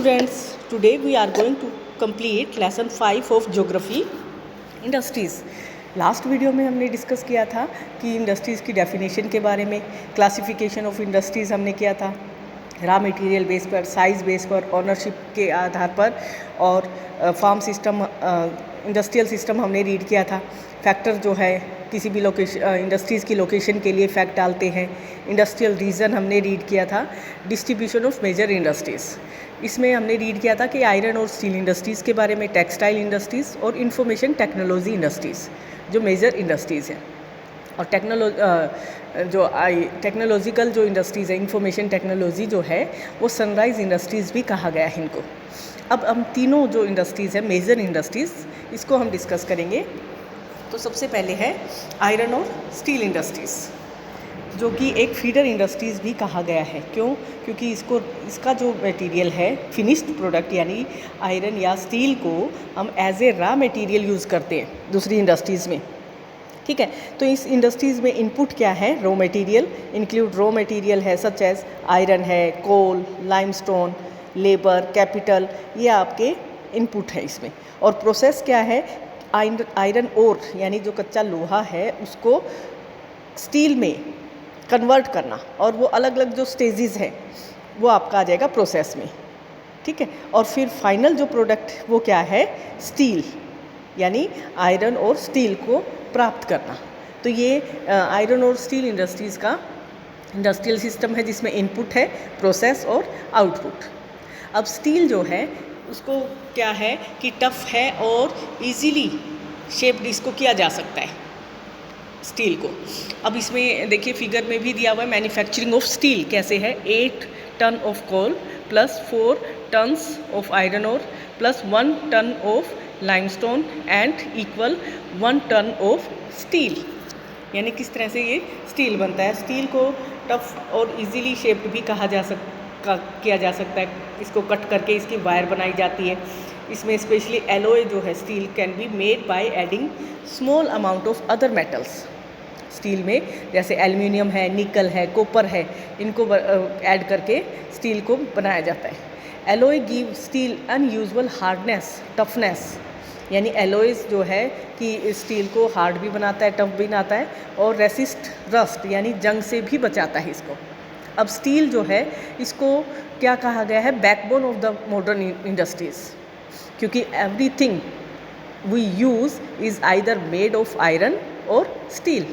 students, today we are going to complete lesson 5 of geography industries. Last video में हमने discuss किया था कि इंडस्ट्रीज़ की डेफिनेशन के बारे में, क्लासिफिकेशन ऑफ इंडस्ट्रीज़ हमने किया था रॉ मटेरियल बेस पर, साइज़ बेस पर, ओनरशिप के आधार पर, और फार्म सिस्टम, इंडस्ट्रियल सिस्टम हमने रीड किया था। फैक्टर जो है किसी भी लोकेशन, इंडस्ट्रीज़ की लोकेशन के लिए फैक्ट डालते हैं। इंडस्ट्रियल रीजन हमने रीड किया था। डिस्ट्रीब्यूशन ऑफ मेजर इंडस्ट्रीज़, इसमें हमने रीड किया था कि आयरन और स्टील इंडस्ट्रीज़ के बारे में, टेक्सटाइल इंडस्ट्रीज़ और इंफॉर्मेशन टेक्नोलॉजी इंडस्ट्रीज़ जो मेजर इंडस्ट्रीज़ हैं। और टेक्नोलॉजिकल जो इंडस्ट्रीज़ है, इंफॉर्मेशन टेक्नोलॉजी जो है, वो सनराइज़ इंडस्ट्रीज़ भी कहा गया है इनको। अब हम तीनों जो इंडस्ट्रीज़ है, मेजर इंडस्ट्रीज़, इसको हम डिस्कस करेंगे। तो सबसे पहले है आयरन और स्टील इंडस्ट्रीज़, जो कि एक फीडर इंडस्ट्रीज़ भी कहा गया है। क्यों? क्योंकि इसका जो मटेरियल है, फिनिश्ड प्रोडक्ट यानी आयरन या स्टील को हम as a raw material use करते हैं दूसरी इंडस्ट्रीज़ में। ठीक है, तो इस इंडस्ट्रीज़ में इनपुट क्या है? Raw material include raw material है सच एज आयरन है, कोल, लाइमस्टोन, लेबर, कैपिटल, ये आपके इनपुट है इसमें। और प्रोसेस क्या है? आयरन ओर यानी जो कच्चा लोहा है उसको स्टील में कन्वर्ट करना, और वो अलग अलग जो स्टेजेस हैं वो आपका आ जाएगा प्रोसेस में। ठीक है, और फिर फाइनल जो प्रोडक्ट वो क्या है? स्टील, यानी आयरन और स्टील को प्राप्त करना। तो ये आयरन और स्टील इंडस्ट्रीज़ का इंडस्ट्रियल सिस्टम है, जिसमें इनपुट है, प्रोसेस और आउटपुट। अब स्टील जो है उसको क्या है कि टफ़ है और इजीली शेप्ड इसको किया जा सकता है स्टील को। अब इसमें देखिए फिगर में भी दिया हुआ है मैन्युफैक्चरिंग ऑफ स्टील कैसे है। 8 ton of coal plus 4 tons of iron ore plus 1 ton of limestone and equal 1 ton of steel, यानी किस तरह से ये स्टील बनता है। स्टील को टफ और इजीली शेप्ड भी किया जा सकता है। इसको कट करके इसकी वायर बनाई जाती है। इसमें स्पेशली एलॉय जो है steel can be made by adding small amount of other metals. Steel में जैसे एल्युमिनियम है, निकल है, कॉपर है, इनको ऐड करके स्टील को बनाया जाता है। Alloy give steel unusual hardness, toughness, यानी एलॉयज जो है कि स्टील को हार्ड भी बनाता है, टफ भी बनाता है, और रेसिस्ट रस्ट यानी जंग से भी बचाता है इसको। अब स्टील जो है इसको क्या कहा गया है? Backbone of the modern industries, क्योंकि everything we use is either made of iron और स्टील।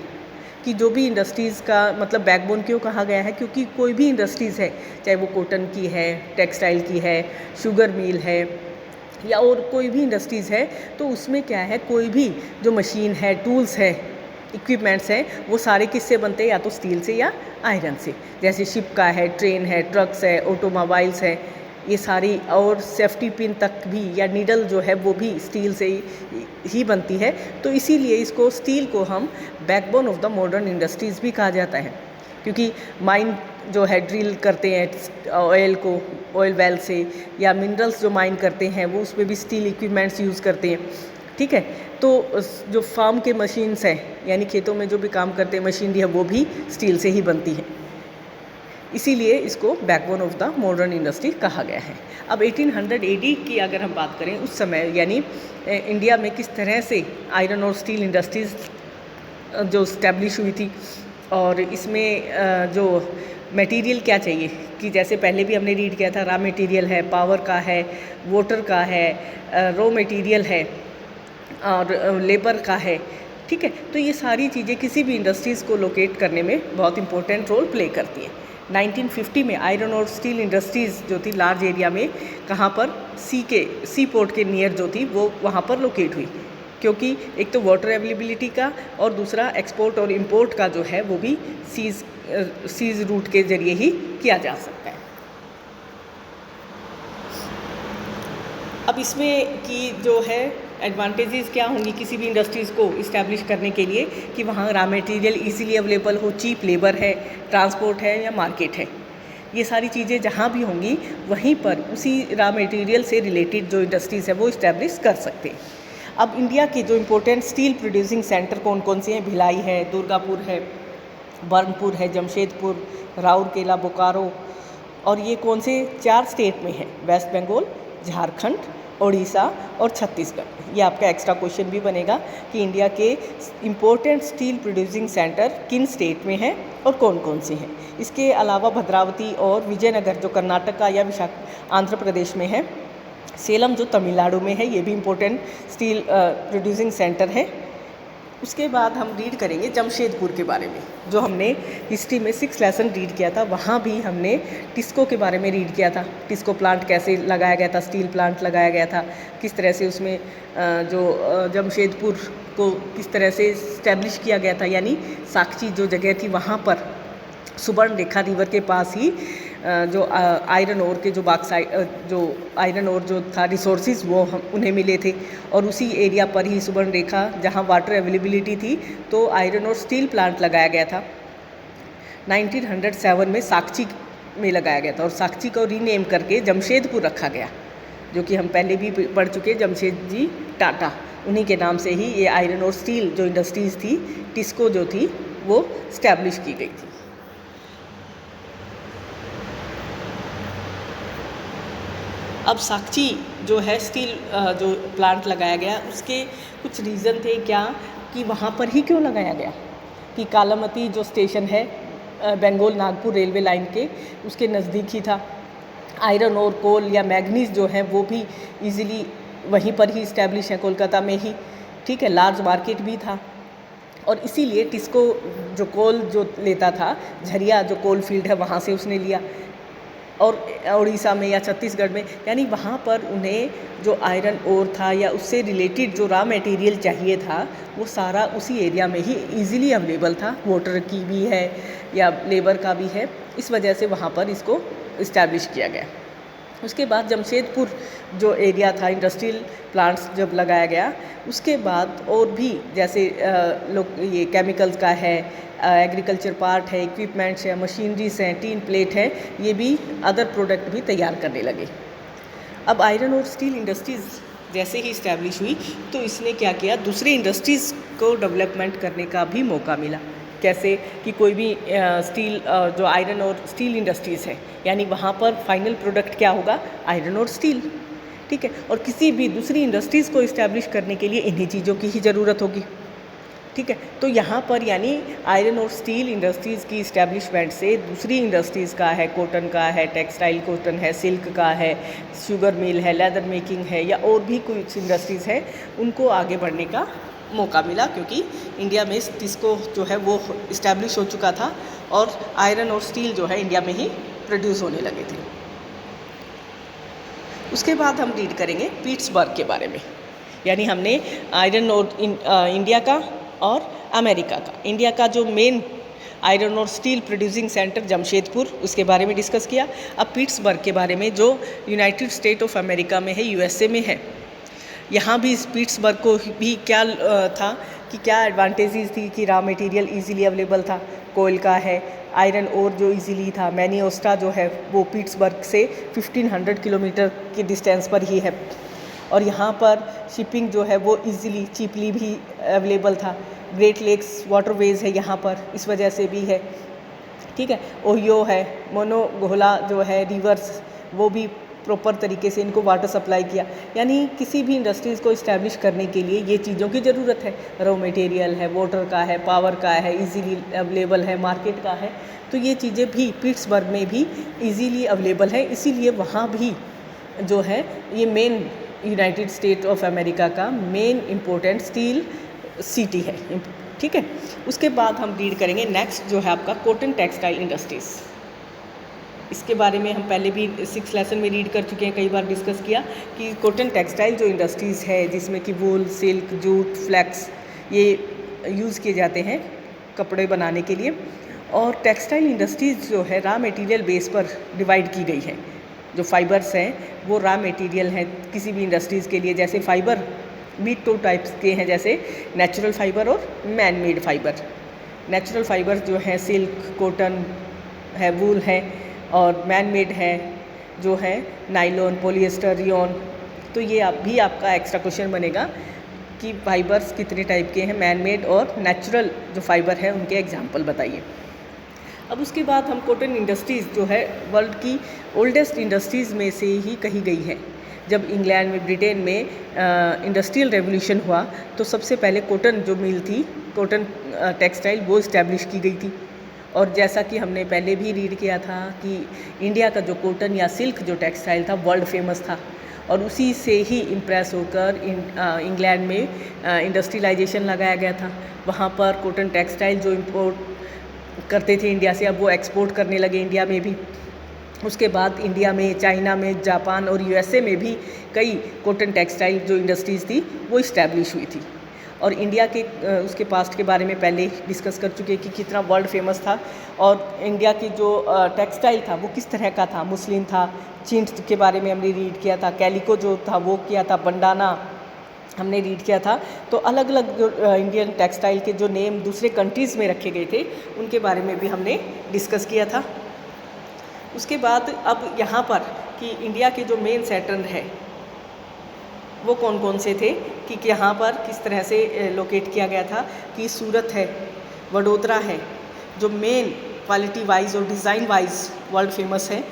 कि जो भी इंडस्ट्रीज़ का मतलब बैकबोन क्यों कहा गया है? क्योंकि कोई भी इंडस्ट्रीज़ है, चाहे वो कॉटन की है, टेक्सटाइल की है, शुगर मिल है, या और कोई भी इंडस्ट्रीज़ है, तो उसमें क्या है, कोई भी जो मशीन है, टूल्स है, इक्विपमेंट्स हैं, वो सारे किससे बनते हैं? या तो स्टील से या आयरन से। जैसे शिप का है, ट्रेन है, ट्रक्स है, ऑटोमोबाइल्स है, ये सारी, और सेफ्टी पिन तक भी या नीडल जो है वो भी स्टील से ही बनती है। तो इसीलिए इसको, स्टील को हम backbone of the modern industries भी कहा जाता है। क्योंकि माइन जो है ड्रिल करते हैं ऑयल वेल से, या मिनरल्स जो माइन करते हैं वो उसमें भी स्टील इक्विपमेंट्स यूज़ करते हैं। ठीक है, तो जो फार्म के मशीन्स हैं, यानी खेतों में जो भी काम करते हैं मशीनरी है, वो भी स्टील से ही बनती है। इसीलिए इसको backbone of the modern industry कहा गया है। अब 1800 AD की अगर हम बात करें, उस समय यानी इंडिया में किस तरह से आयरन और स्टील इंडस्ट्रीज़ जो इस्टेब्लिश हुई थी, और इसमें जो मटेरियल क्या चाहिए, कि जैसे पहले भी हमने रीड किया था, रॉ मटेरियल है, पावर का है, वाटर का है, रॉ मटेरियल है, और लेबर का है। ठीक है, तो ये सारी चीज़ें किसी भी इंडस्ट्रीज़ को लोकेट करने में बहुत इंपॉर्टेंट रोल प्ले करती हैं। 1950 में आयरन और स्टील इंडस्ट्रीज़ जो थी लार्ज एरिया में, कहाँ पर? सी पोर्ट के नियर जो थी वो वहाँ पर लोकेट हुई, क्योंकि एक तो वाटर अवेलेबिलिटी का, और दूसरा एक्सपोर्ट और इंपोर्ट का जो है वो भी सीज रूट के ज़रिए ही किया जा सकता है। अब इसमें की जो है एडवांटेजेस क्या होंगी किसी भी इंडस्ट्रीज़ को इस्टेब्लिश करने के लिए, कि वहाँ रॉ मटेरियल इजीली अवेलेबल हो, चीप लेबर है, ट्रांसपोर्ट है या मार्केट है। ये सारी चीज़ें जहाँ भी होंगी वहीं पर उसी रॉ मटेरियल से रिलेटेड जो इंडस्ट्रीज़ है वो इस्टेब्लिश कर सकते हैं। अब इंडिया के जो इम्पोर्टेंट स्टील प्रोड्यूसिंग सेंटर कौन कौन से हैं? भिलाई है, दुर्गापुर है, बर्नपुर है, जमशेदपुर, राउरकेला, बोकारो, और ये कौन से 4 स्टेट में है? वेस्ट बंगाल, झारखंड, उड़ीसा और छत्तीसगढ़। ये आपका एक्स्ट्रा क्वेश्चन भी बनेगा कि इंडिया के इम्पोर्टेंट स्टील प्रोड्यूसिंग सेंटर किन स्टेट में हैं और कौन कौन से हैं। इसके अलावा भद्रावती और विजयनगर जो कर्नाटक का या आंध्र प्रदेश में है, सेलम जो तमिलनाडु में है, ये भी इम्पोर्टेंट स्टील प्रोड्यूसिंग सेंटर है। उसके बाद हम रीड करेंगे जमशेदपुर के बारे में, जो हमने हिस्ट्री में 6 लेसन रीड किया था। वहाँ भी हमने टिस्को के बारे में रीड किया था। टिस्को प्लांट कैसे लगाया गया था, स्टील प्लांट लगाया गया था, किस तरह से उसमें जो जमशेदपुर को किस तरह से इस्टेब्लिश किया गया था, यानी साक्षी जो जगह थी वहाँ पर सुवर्ण रेखा रिवर के पास ही जो आयरन ओर के जो बाक्साइड जो आयरन ओर जो था रिसोर्सेज वो उन्हें मिले थे, और उसी एरिया पर ही सुवर्ण रेखा जहाँ वाटर अवेलेबिलिटी थी तो आयरन और स्टील प्लांट लगाया गया था। 1907 में साक्षी में लगाया गया था और साक्षी को रीनेम करके जमशेदपुर रखा गया, जो कि हम पहले भी पढ़ चुके हैं। जमशेदजी टाटा, उन्हीं के नाम से ही ये आयरन और स्टील जो इंडस्ट्रीज़ थी, टिस्को जो थी, वो इस्टेब्लिश की गई थी। अब साक्षी जो है स्टील जो प्लांट लगाया गया, उसके कुछ रीज़न थे क्या कि वहाँ पर ही क्यों लगाया गया, कि कालामती जो स्टेशन है बेंगोल नागपुर रेलवे लाइन के, उसके नज़दीक ही था। आयरन और कोल या मैग्नीज जो है वो भी इजीली वहीं पर ही इस्टेब्लिश है, कोलकाता में ही, ठीक है। लार्ज मार्केट भी था, और इसीलिए टिस्को जो कोल जो लेता था, झरिया जो कोल फील्ड है वहाँ से उसने लिया, और उड़ीसा में या छत्तीसगढ़ में, यानी वहाँ पर उन्हें जो आयरन ओर था या उससे रिलेटेड जो रॉ मटेरियल चाहिए था वो सारा उसी एरिया में ही इजीली अवेलेबल था। वाटर की भी है या लेबर का भी है, इस वजह से वहाँ पर इसको इस्टेब्लिश किया गया। उसके बाद जमशेदपुर जो एरिया था, इंडस्ट्रियल प्लांट्स जब लगाया गया, उसके बाद और भी जैसे लोग ये केमिकल्स का है, एग्रीकल्चर पार्ट है, इक्विपमेंट्स है, मशीनरीज हैं, टीन प्लेट है, ये भी अदर प्रोडक्ट भी तैयार करने लगे। अब आयरन और स्टील इंडस्ट्रीज़ जैसे ही इस्टेब्लिश हुई तो इसने क्या किया, दूसरी इंडस्ट्रीज़ को डेवलपमेंट करने का भी मौका मिला। कैसे कि कोई भी स्टील जो आयरन और स्टील इंडस्ट्रीज़ है, यानी वहाँ पर फाइनल प्रोडक्ट क्या होगा, आयरन और स्टील, ठीक है। और किसी भी दूसरी इंडस्ट्रीज़ को इस्टेब्लिश करने के लिए इन्हीं चीज़ों की ही ज़रूरत होगी, ठीक है। तो यहाँ पर यानी आयरन और स्टील इंडस्ट्रीज़ की इस्टेब्लिशमेंट से दूसरी इंडस्ट्रीज़ का है, कॉटन का है, टेक्सटाइल कॉटन है, सिल्क का है, शुगर मिल है, लेदर मेकिंग है, या और भी कुछ इंडस्ट्रीज़ है, उनको आगे बढ़ने का मौका मिला, क्योंकि इंडिया में टिस्को जो है वो इस्टेब्लिश हो चुका था और आयरन और स्टील जो है इंडिया में ही प्रोड्यूस होने लगे थे। उसके बाद हम रीड करेंगे पीट्सबर्ग के बारे में, यानी हमने आयरन और इंडिया का और अमेरिका का, इंडिया का जो मेन आयरन और स्टील प्रोड्यूसिंग सेंटर जमशेदपुर, उसके बारे में डिस्कस किया। अब पीट्सबर्ग के बारे में, जो यूनाइटेड स्टेट ऑफ अमेरिका में है, यूएसए में है, यहाँ भी इस पीट्सबर्ग को भी क्या था कि क्या एडवांटेजेस थी कि रॉ मटेरियल इजीली अवेलेबल था, कोयल का है, आयरन ओर जो इजीली था, मैनियोस्टा जो है वो पीट्सबर्ग से 1500 किलोमीटर के डिस्टेंस पर ही है, और यहाँ पर शिपिंग जो है वो इजीली चीपली भी अवेलेबल था। ग्रेट लेक्स वाटरवेज है यहाँ पर, इस वजह से भी है, ठीक है। ओहियो है, मोनोगोला जो है रिवर्स, वो भी प्रॉपर तरीके से इनको वाटर सप्लाई किया। यानी किसी भी इंडस्ट्रीज़ को इस्टेब्लिश करने के लिए ये चीज़ों की ज़रूरत है, रॉ मटेरियल है, वाटर का है, पावर का है, इजीली अवेलेबल है, मार्केट का है, तो ये चीज़ें भी पीट्सबर्ग में भी इजीली अवेलेबल है। इसीलिए वहाँ भी जो है ये main United state of America का मेन इम्पोर्टेंट स्टील सिटी है, ठीक है। उसके बाद हम रीड करेंगे नेक्स्ट जो है आपका कॉटन टेक्सटाइल इंडस्ट्रीज़। इसके बारे में हम पहले भी 6 लेसन में रीड कर चुके हैं, कई बार डिस्कस किया कि कॉटन टेक्सटाइल जो इंडस्ट्रीज़ है, जिसमें कि वूल, सिल्क, जूट, फ्लैक्स ये यूज़ किए जाते हैं कपड़े बनाने के लिए। और टेक्सटाइल इंडस्ट्रीज़ जो है रॉ मटेरियल बेस पर डिवाइड की गई है। जो फाइबर्स हैं वो रॉ मटेरियल हैं किसी भी इंडस्ट्रीज़ के लिए। जैसे फाइबर भी 2 टाइप्स के हैं, जैसे नेचुरल फाइबर और man made fibre. Natural fibres जो हैं सिल्क, कॉटन है, वूल है, और मैन मेड है जो है नाइलॉन, पॉलिएस्टर, रियोन। तो ये भी आपका एक्स्ट्रा क्वेश्चन बनेगा कि फाइबर्स कितने टाइप के हैं, मैन मेड और नेचुरल जो फाइबर है उनके एग्जाम्पल बताइए। अब उसके बाद हम कॉटन इंडस्ट्रीज़ जो है वर्ल्ड की ओल्डेस्ट इंडस्ट्रीज़ में से ही कही गई है। जब इंग्लैंड में, ब्रिटेन में इंडस्ट्रियल रेवोल्यूशन हुआ तो सबसे पहले कॉटन जो मिल थी, कॉटन टेक्सटाइल, वो इस्टेब्लिश की गई थी। और जैसा कि हमने पहले भी रीड किया था कि इंडिया का जो कॉटन या सिल्क जो टेक्सटाइल था वर्ल्ड फेमस था, और उसी से ही इम्प्रेस होकर इंग्लैंड में इंडस्ट्रियलाइजेशन लगाया गया था। वहाँ पर कॉटन टेक्सटाइल जो इम्पोर्ट करते थे इंडिया से, अब वो एक्सपोर्ट करने लगे इंडिया में भी। उसके बाद इंडिया में, चाइना में, जापान और यूएसए में भी कई कॉटन टेक्सटाइल जो इंडस्ट्रीज़ थी वो इस्टेब्लिश हुई थी। और इंडिया के उसके पास्ट के बारे में पहले डिस्कस कर चुके कि कितना वर्ल्ड फेमस था, और इंडिया की जो टेक्सटाइल था वो किस तरह का था। मुस्लिन था, चिंट के बारे में हमने रीड किया था, कैलिको जो था वो किया था, बंडाना हमने रीड किया था। तो अलग अलग जो इंडियन टेक्सटाइल के जो नेम दूसरे कंट्रीज़ में रखे गए थे उनके बारे में भी हमने डिस्कस किया था। उसके बाद अब यहाँ पर कि इंडिया के जो मेन सेंटर है वो कौन कौन से थे, कि यहाँ पर किस तरह से लोकेट किया गया था, कि सूरत है, वडोदरा है, जो मेन क्वालिटी वाइज और डिज़ाइन वाइज वर्ल्ड फेमस है।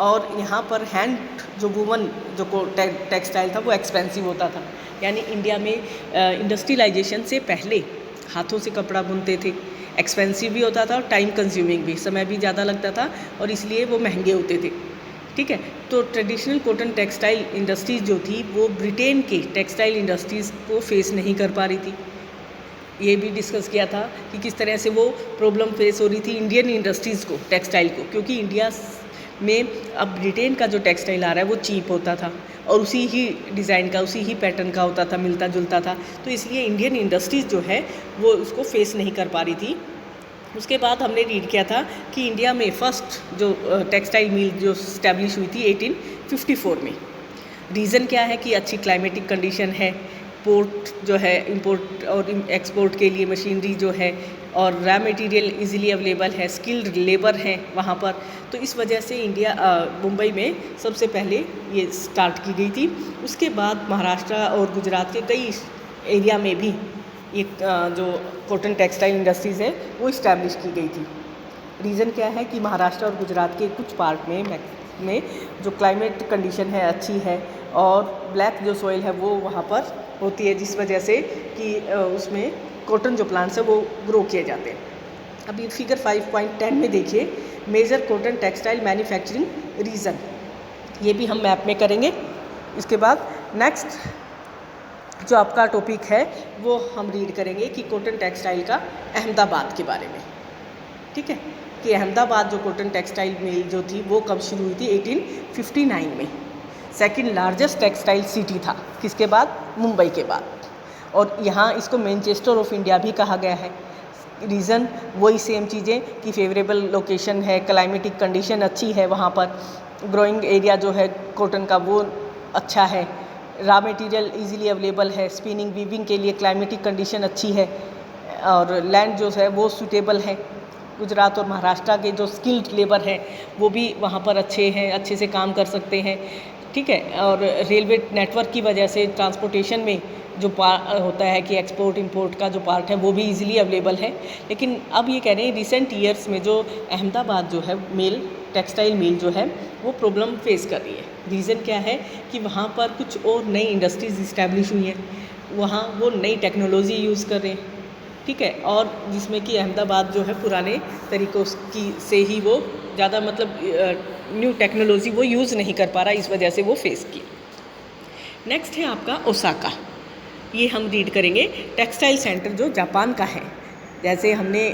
और यहाँ पर हैंड जो वूवन जो टेक्सटाइल था वो एक्सपेंसिव होता था, यानी इंडिया में इंडस्ट्रियलाइजेशन से पहले हाथों से कपड़ा बुनते थे, एक्सपेंसिव भी होता था और टाइम कंज्यूमिंग भी, समय भी ज़्यादा लगता था और इसलिए वो महंगे होते थे। ठीक है, तो ट्रेडिशनल कॉटन टेक्सटाइल इंडस्ट्रीज़ जो थी वो ब्रिटेन के टेक्सटाइल इंडस्ट्रीज़ को फेस नहीं कर पा रही थी। ये भी डिस्कस किया था कि किस तरह से वो प्रॉब्लम फेस हो रही थी इंडियन इंडस्ट्रीज़ को, टेक्सटाइल को, क्योंकि इंडिया में अब ब्रिटेन का जो टेक्सटाइल आ रहा है वो चीप होता था और उसी ही डिज़ाइन का, उसी ही पैटर्न का होता था, मिलता जुलता था। तो इसलिए इंडियन इंडस्ट्रीज़ जो है वो उसको फेस नहीं कर पा रही थी। उसके बाद हमने रीड किया था कि इंडिया में फर्स्ट जो टेक्सटाइल मिल जो स्टैब्लिश हुई थी 1854 में। रीज़न क्या है कि अच्छी क्लाइमेटिक कंडीशन है, पोर्ट जो है इंपोर्ट और एक्सपोर्ट के लिए मशीनरी जो है, और रॉ मटेरियल इजीली अवेलेबल है, स्किल्ड लेबर है वहाँ पर। तो इस वजह से इंडिया मुंबई में सबसे पहले ये स्टार्ट की गई थी। उसके बाद महाराष्ट्र और गुजरात के कई एरिया में भी ये जो कॉटन टेक्सटाइल इंडस्ट्रीज़ है वो इस्टेब्लिश की गई थी। रीज़न क्या है कि महाराष्ट्र और गुजरात के कुछ पार्ट में जो क्लाइमेट कंडीशन है अच्छी है, और ब्लैक जो सॉइल है वो वहाँ पर होती है, जिस वजह से कि उसमें कॉटन जो प्लांट्स है वो ग्रो किए जाते हैं। अभी फिगर 5.10 में देखिए, major cotton textile manufacturing region, ये भी हम मैप में करेंगे। इसके बाद नेक्स्ट जो आपका टॉपिक है वो हम रीड करेंगे कि कॉटन टेक्सटाइल का अहमदाबाद के बारे में। ठीक है, कि अहमदाबाद जो कॉटन टेक्सटाइल मिल जो थी वो कब शुरू हुई थी, 1859 में। सेकंड लार्जेस्ट टेक्सटाइल सिटी था, किसके बाद, मुंबई के बाद। और यहाँ इसको मैनचेस्टर ऑफ इंडिया भी कहा गया है। रीज़न वही सेम चीज़ें कि फेवरेबल लोकेशन है, क्लाइमेटिक कंडीशन अच्छी है वहाँ पर, ग्रोइंग एरिया जो है कॉटन का वो अच्छा है, रॉ मटेरियल इजीली अवेलेबल है, स्पिनिंग वीविंग के लिए क्लाइमेटिक कंडीशन अच्छी है, और लैंड जो है वो सूटेबल है। गुजरात और महाराष्ट्र के जो स्किल्ड लेबर है वो भी वहाँ पर अच्छे हैं, अच्छे से काम कर सकते हैं। ठीक है, और रेलवे नेटवर्क की वजह से ट्रांसपोर्टेशन में जो होता है कि एक्सपोर्ट इंपोर्ट का जो पार्ट है वो भी इजीली अवेलेबल है। लेकिन अब ये कह रहे हैं रिसेंट ईयर्स में जो अहमदाबाद जो है मिल, टेक्सटाइल मिल जो है वो प्रॉब्लम फेस कर रही है। रीज़न क्या है कि वहाँ पर कुछ और नई इंडस्ट्रीज़ इस्टेब्लिश हुई हैं, वहाँ वो नई टेक्नोलॉजी यूज़ कर रहे हैं। ठीक है, और जिसमें कि अहमदाबाद जो है पुराने तरीक़ों की से ही वो ज़्यादा मतलब न्यू टेक्नोलॉजी वो यूज़ नहीं कर पा रहा, इस वजह से वो फेस की। नेक्स्ट है आपका ओसाका, ये हम रीड करेंगे। टेक्सटाइल सेंटर जो जापान का है, जैसे हमने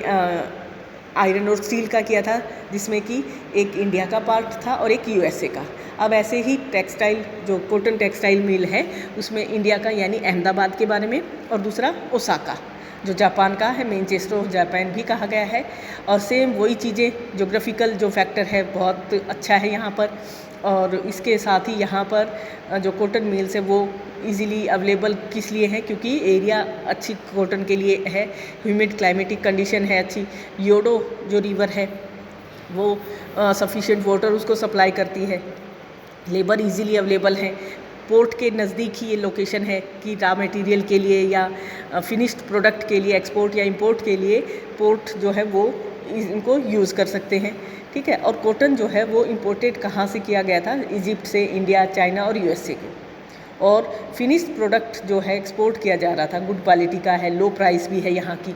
आयरन और स्टील का किया था जिसमें कि एक इंडिया का पार्ट था और एक यूएसए का। अब ऐसे ही टेक्सटाइल जो कॉटन टेक्सटाइल मिल है उसमें इंडिया का यानी अहमदाबाद के बारे में, और दूसरा ओसाका जो जापान का है, मैनचेस्टर ऑफ जापान भी कहा गया है। और सेम वही चीज़ें, ज्योग्राफिकल जो फैक्टर है बहुत अच्छा है यहाँ पर। और इसके साथ ही यहाँ पर जो कॉटन मिल्स है वो इजीली अवेलेबल किस लिए है, क्योंकि एरिया अच्छी कॉटन के लिए है, ह्यूमिड क्लाइमेटिक कंडीशन है अच्छी, योडो जो रिवर है वो सफिशिएंट वाटर उसको सप्लाई करती है, लेबर इजीली अवेलेबल है, पोर्ट के नज़दीक ही ये लोकेशन है कि रॉ मटेरियल के लिए या फिनिश्ड प्रोडक्ट के लिए, एक्सपोर्ट या इंपोर्ट के लिए पोर्ट जो है वो इनको यूज़ कर सकते हैं, ठीक है। और कॉटन जो है वो इम्पोर्टेड कहाँ से किया गया था? इजिप्ट से, इंडिया, चाइना और यूएसए के। और फिनिश्ड प्रोडक्ट जो है एक्सपोर्ट किया जा रहा था, गुड क्वालिटी का है, लो प्राइस भी है यहाँ की।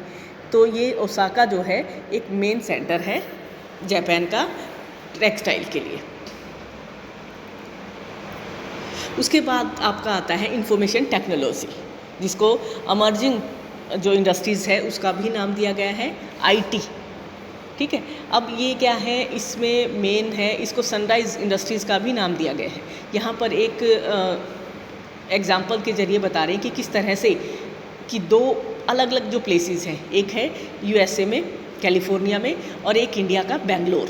तो ये ओसाका जो है एक मेन सेंटर है जापान का टेक्सटाइल के लिए। उसके बाद आपका आता है इंफॉर्मेशन टेक्नोलॉजी, जिसको अमर्जिंग जो इंडस्ट्रीज़ है उसका भी नाम दिया गया है आईटी, ठीक है। अब ये क्या है, इसमें मेन है, इसको सनराइज़ इंडस्ट्रीज़ का भी नाम दिया गया है। यहाँ पर एक एग्जाम्पल के ज़रिए बता रहे हैं कि किस तरह से कि दो अलग अलग जो प्लेसेस हैं, एक है यूएसए में कैलिफोर्निया में और एक इंडिया का बेंगलोर।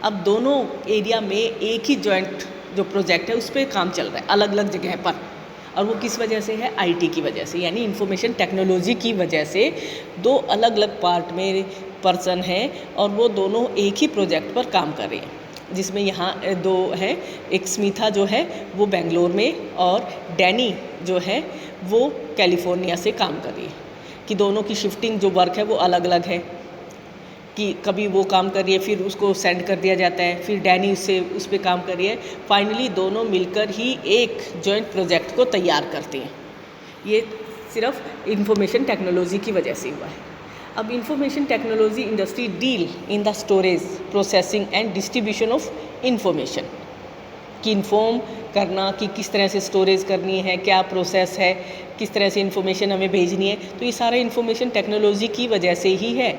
अब दोनों एरिया में एक ही जॉइंट जो प्रोजेक्ट है उस पर काम चल रहा है अलग अलग जगह पर, और वो किस वजह से है? आईटी की वजह से, यानी इंफॉर्मेशन टेक्नोलॉजी की वजह से दो अलग अलग पार्ट में पर्सन हैं और वो दोनों एक ही प्रोजेक्ट पर काम कर रहे हैं। जिसमें यहाँ दो हैं, एक स्मिथा जो है वो बेंगलोर में और डैनी जो है वो कैलिफोर्निया से काम कर रही है। कि दोनों की शिफ्टिंग जो वर्क है वो अलग अलग है, कि कभी वो काम कर रही है फिर उसको सेंड कर दिया जाता है, फिर डैनी उससे उस पर काम कर रही है, फाइनली दोनों मिलकर ही एक जॉइंट प्रोजेक्ट को तैयार करते हैं। ये सिर्फ इंफॉर्मेशन टेक्नोलॉजी की वजह से हुआ है। अब information technology industry deal in the storage, processing and distribution of information, कि इन्फॉर्म करना कि किस तरह से स्टोरेज करनी है, क्या प्रोसेस है, किस तरह से इंफॉर्मेशन हमें भेजनी है, तो ये सारा इंफॉर्मेशन टेक्नोलॉजी की वजह से ही है,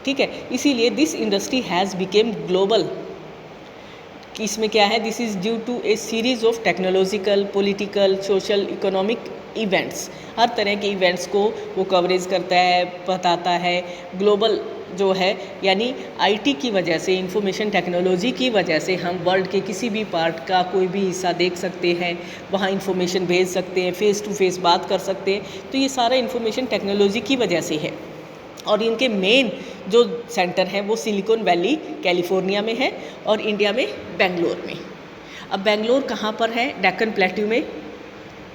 ठीक है। इसीलिए this industry has become global. कि इसमें क्या है? This is due to a series of technological, political, social, economic events. हर तरह के इवेंट्स को वो कवरेज करता है, बताता है। ग्लोबल जो है यानी आईटी की वजह से, इंफॉर्मेशन टेक्नोलॉजी की वजह से हम वर्ल्ड के किसी भी पार्ट का कोई भी हिस्सा देख सकते हैं, वहाँ इंफॉर्मेशन भेज सकते हैं, फेस टू फेस बात कर सकते हैं। तो ये सारा इंफॉर्मेशन टेक्नोलॉजी की वजह से है। और इनके मेन जो सेंटर हैं वो सिलिकॉन वैली कैलिफोर्निया में है और इंडिया में बेंगलोर में। अब बेंगलोर कहाँ पर है? डेक्कन प्लेट्यू में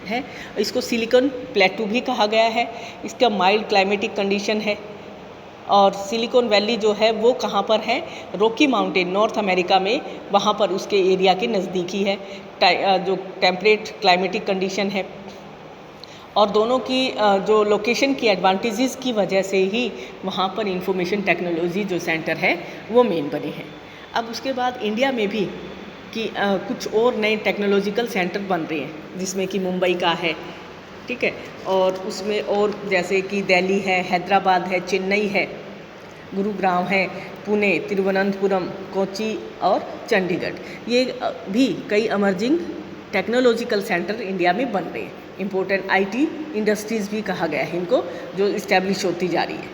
है। इसको सिलिकॉन प्लेट्यू भी कहा गया है। इसका माइल्ड क्लाइमेटिक कंडीशन है। और सिलिकॉन वैली जो है वो कहाँ पर है? रॉकी माउंटेन, नॉर्थ अमेरिका में, वहाँ पर उसके एरिया के नज़दीक ही है। जो टेम्परेट क्लाइमेटिक कंडीशन है। और दोनों की जो लोकेशन की एडवांटेजेस की वजह से ही वहाँ पर इंफॉर्मेशन टेक्नोलॉजी जो सेंटर है वो मेन बने हैं। अब उसके बाद इंडिया में भी कि कुछ और नए टेक्नोलॉजिकल सेंटर बन रहे हैं, जिसमें कि मुंबई का है, ठीक है। और उसमें और जैसे कि दिल्ली है, हैदराबाद है, चेन्नई है, गुरुग्राम है, पुणे, तिरुवनंतपुरम, कोच्चि और चंडीगढ़। ये भी कई अमर्जिंग टेक्नोलॉजिकल सेंटर इंडिया में बन रहे हैं। इम्पोर्टेंट आईटी इंडस्ट्रीज़ भी कहा गया है इनको, जो इस्टेब्लिश होती जा रही है।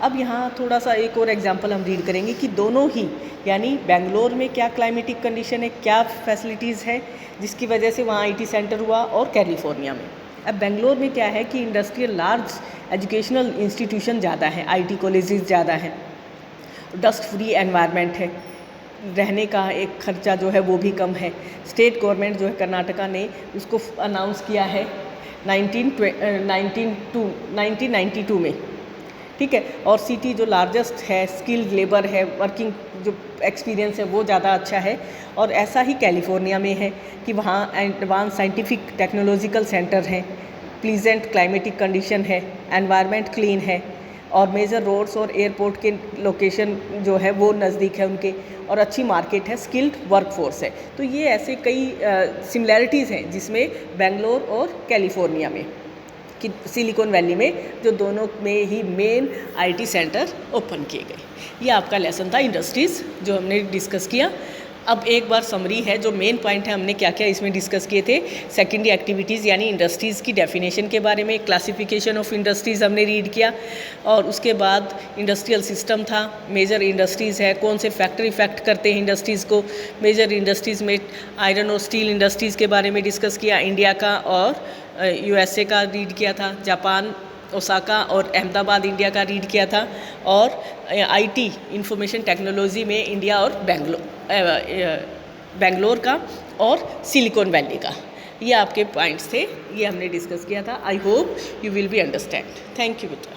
अब यहाँ थोड़ा सा एक और एग्जांपल हम रीड करेंगे कि दोनों ही, यानी बेंगलोर में क्या क्लाइमेटिक कंडीशन है, क्या फैसिलिटीज़ है जिसकी वजह से वहाँ आईटी सेंटर हुआ, और कैलिफोर्निया में। अब बेंगलोर में क्या है कि इंडस्ट्रियल लार्ज एजुकेशनल इंस्टीट्यूशन ज़्यादा है, आईटी कॉलेजेस ज़्यादा हैं, डस्ट फ्री एनवायरनमेंट है, रहने का एक खर्चा जो है वो भी कम है। स्टेट गवर्नमेंट जो है कर्नाटका ने उसको अनाउंस किया है 1992 में, ठीक है। और सिटी जो लार्जेस्ट है, स्किल्ड लेबर है, वर्किंग जो एक्सपीरियंस है वो ज़्यादा अच्छा है। और ऐसा ही कैलिफोर्निया में है कि वहाँ एडवांस साइंटिफिक टेक्नोलॉजिकल सेंटर हैं, प्लीजेंट क्लाइमेटिक कंडीशन है, एनवायरनमेंट क्लीन है, और मेजर रोड्स और एयरपोर्ट के लोकेशन जो है वो नज़दीक है उनके, और अच्छी मार्केट है, स्किल्ड वर्कफोर्स है। तो ये ऐसे कई सिमिलैरिटीज़ हैं जिसमें बेंगलोर और कैलिफोर्निया में, कि सिलिकॉन वैली में, जो दोनों में ही मेन आईटी सेंटर ओपन किए गए। ये आपका लेसन था इंडस्ट्रीज़ जो हमने डिस्कस किया। अब एक बार समरी है, जो मेन पॉइंट है हमने क्या क्या इसमें डिस्कस किए थे। सेकेंडरी एक्टिविटीज़ यानी इंडस्ट्रीज़ की डेफिनेशन के बारे में, क्लासिफिकेशन ऑफ इंडस्ट्रीज़ हमने रीड किया, और उसके बाद इंडस्ट्रियल सिस्टम था, मेजर इंडस्ट्रीज़ है, कौन से फैक्टर इफेक्ट करते हैं इंडस्ट्रीज़ को। मेजर इंडस्ट्रीज़ में आयरन और स्टील इंडस्ट्रीज़ के बारे में डिस्कस किया, इंडिया का और यूएसए का रीड किया था, जापान, ओसाका और अहमदाबाद इंडिया का रीड किया था, और आईटी इंफॉर्मेशन टेक्नोलॉजी में इंडिया और बेंगलोर का और सिलिकॉन वैली का। ये आपके पॉइंट्स थे, ये हमने डिस्कस किया था। I hope you will be understand. Thank you बेटा।